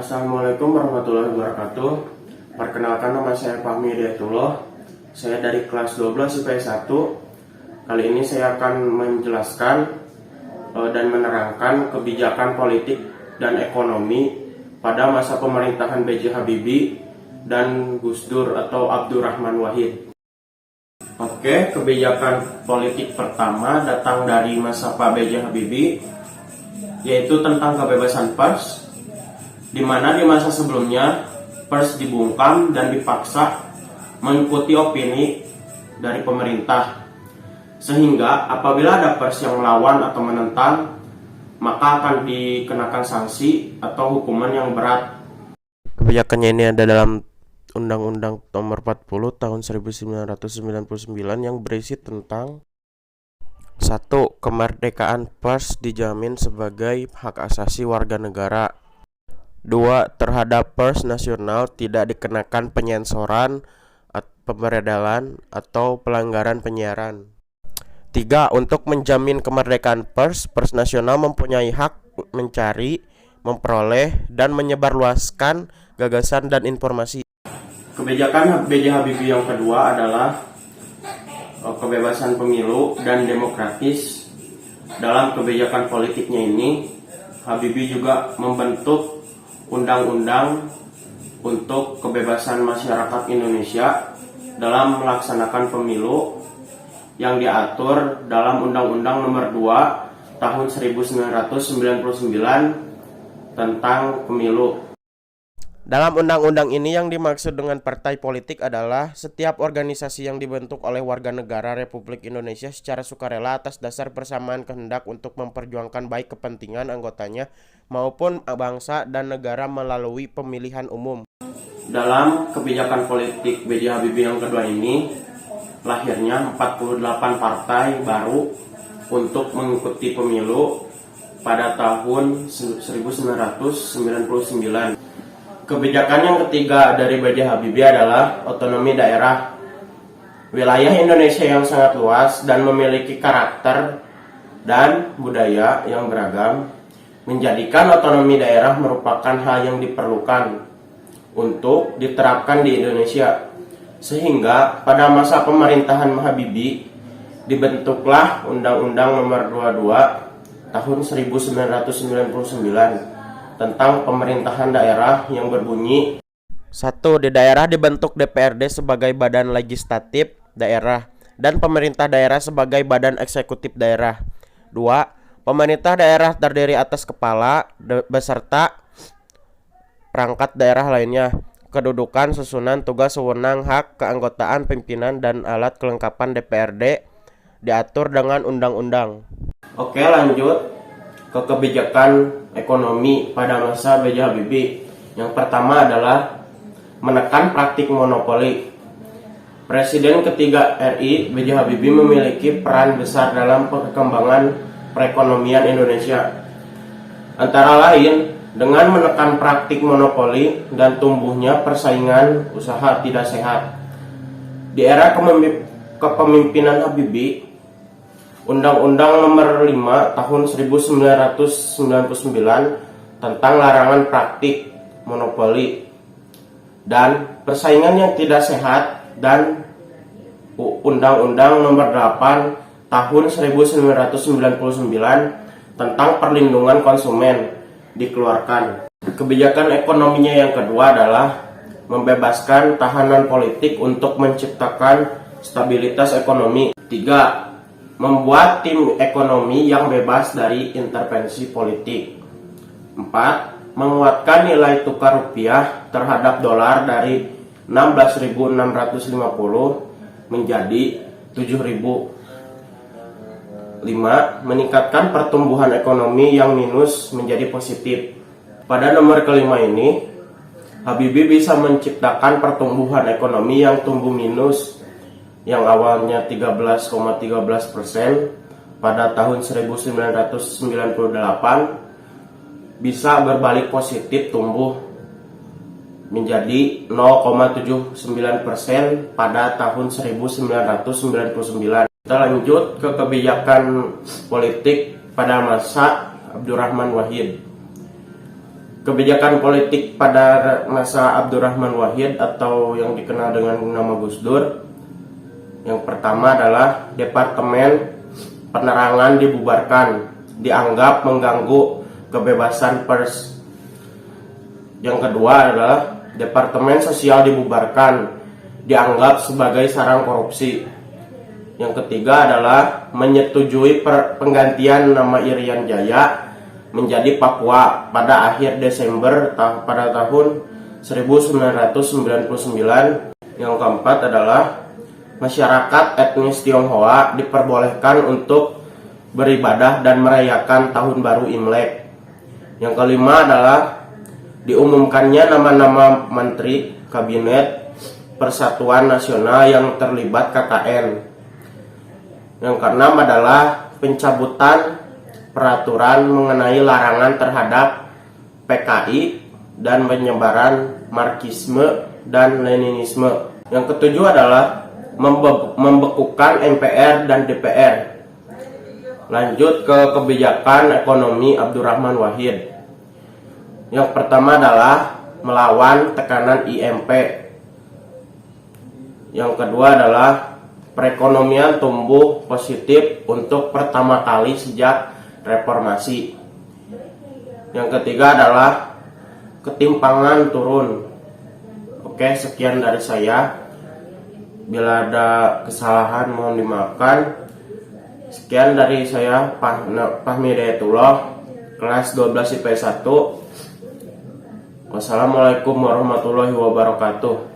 Assalamualaikum warahmatullahi wabarakatuh. Perkenalkan, nama saya Fahmi Hidayatullah. Saya dari kelas 12 IPS 1. Kali ini saya akan menjelaskan dan menerangkan kebijakan politik dan ekonomi pada masa pemerintahan B.J. Habibie dan Gus Dur atau Abdurrahman Wahid. Oke, kebijakan politik pertama datang dari masa Pak B.J. Habibie, yaitu tentang kebebasan pers, di mana di masa sebelumnya pers dibungkam dan dipaksa mengikuti opini dari pemerintah, sehingga apabila ada pers yang melawan atau menentang, maka akan dikenakan sanksi atau hukuman yang berat. Kebijakannya ini ada dalam Undang-Undang Nomor 40 Tahun 1999 yang berisi tentang 1. Kemerdekaan pers dijamin sebagai hak asasi warga negara. 2. Terhadap pers nasional tidak dikenakan penyensoran, pemberedalan, atau pelanggaran penyiaran. 3. Untuk menjamin kemerdekaan pers, pers nasional mempunyai hak mencari, memperoleh, dan menyebarluaskan gagasan dan informasi. Kebijakan B.J. Habibie yang kedua adalah kebebasan pemilu dan demokratis. Dalam kebijakan politiknya ini, Habibie juga membentuk undang-undang untuk kebebasan masyarakat Indonesia dalam melaksanakan pemilu yang diatur dalam Undang-Undang Nomor 2 Tahun 1999 tentang pemilu. Dalam undang-undang ini yang dimaksud dengan partai politik adalah setiap organisasi yang dibentuk oleh warga negara Republik Indonesia secara sukarela atas dasar persamaan kehendak untuk memperjuangkan baik kepentingan anggotanya maupun bangsa dan negara melalui pemilihan umum. Dalam kebijakan politik B.J. Habibie yang kedua ini, lahirnya 48 partai baru untuk mengikuti pemilu pada tahun 1999. Kebijakan yang ketiga dari B.J. Habibie adalah otonomi daerah. Wilayah Indonesia yang sangat luas dan memiliki karakter dan budaya yang beragam menjadikan otonomi daerah merupakan hal yang diperlukan untuk diterapkan di Indonesia. Sehingga pada masa pemerintahan Habibie dibentuklah Undang-Undang Nomor 22 Tahun 1999 tentang pemerintahan daerah yang berbunyi 1. Di daerah dibentuk DPRD sebagai badan legislatif daerah dan pemerintah daerah sebagai badan eksekutif daerah. 2. Pemerintah daerah terdiri atas kepala beserta perangkat daerah lainnya. Kedudukan, susunan, tugas, wewenang, hak, keanggotaan, pimpinan, dan alat kelengkapan DPRD diatur dengan undang-undang. Oke, lanjut ke kebijakan ekonomi pada masa B.J. Habibie. Yang pertama adalah menekan praktik monopoli. Presiden ketiga RI B.J. Habibie memiliki peran besar dalam perkembangan perekonomian Indonesia. Antara lain dengan menekan praktik monopoli dan tumbuhnya persaingan usaha tidak sehat. Di era kepemimpinan Habibie, Undang-Undang Nomor 5 Tahun 1999 tentang larangan praktik monopoli dan persaingan yang tidak sehat dan Undang-Undang Nomor 8 Tahun 1999 tentang perlindungan konsumen dikeluarkan. Kebijakan ekonominya yang kedua adalah membebaskan tahanan politik untuk menciptakan stabilitas ekonomi. 3. Membuat tim ekonomi yang bebas dari intervensi politik. 4. Menguatkan nilai tukar rupiah terhadap dolar dari 16.650 menjadi 7.000. 5. Meningkatkan pertumbuhan ekonomi yang minus menjadi positif. Pada nomor kelima ini, Habibie bisa menciptakan pertumbuhan ekonomi yang tumbuh minus yang awalnya 13,13% pada tahun 1998 bisa berbalik positif tumbuh menjadi 0,79% pada tahun 1999. Kita lanjut ke kebijakan politik pada masa Abdurrahman Wahid. Kebijakan politik pada masa Abdurrahman Wahid atau yang dikenal dengan nama Gus Dur. Yang pertama adalah Departemen Penerangan dibubarkan, dianggap mengganggu kebebasan pers. Yang kedua adalah Departemen Sosial dibubarkan, dianggap sebagai sarang korupsi. Yang ketiga adalah menyetujui penggantian nama Irian Jaya menjadi Papua pada akhir Desember pada tahun 1999. Yang keempat adalah masyarakat etnis Tionghoa diperbolehkan untuk beribadah dan merayakan tahun baru Imlek. Yang kelima adalah diumumkannya nama-nama menteri kabinet Persatuan Nasional yang terlibat KKN. Yang keenam adalah pencabutan peraturan mengenai larangan terhadap PKI dan penyebaran Marxisme dan Leninisme. Yang ketujuh adalah membekukan MPR dan DPR. Lanjut ke kebijakan ekonomi Abdurrahman Wahid. Yang pertama adalah melawan tekanan IMF. Yang kedua adalah perekonomian tumbuh positif untuk pertama kali sejak reformasi. Yang ketiga adalah ketimpangan turun. Oke, sekian dari saya. Bila ada kesalahan mohon dimaafkan. Sekian dari saya, Fahmi Hidayatullah, kelas 12 IPS 1. Wassalamualaikum warahmatullahi wabarakatuh.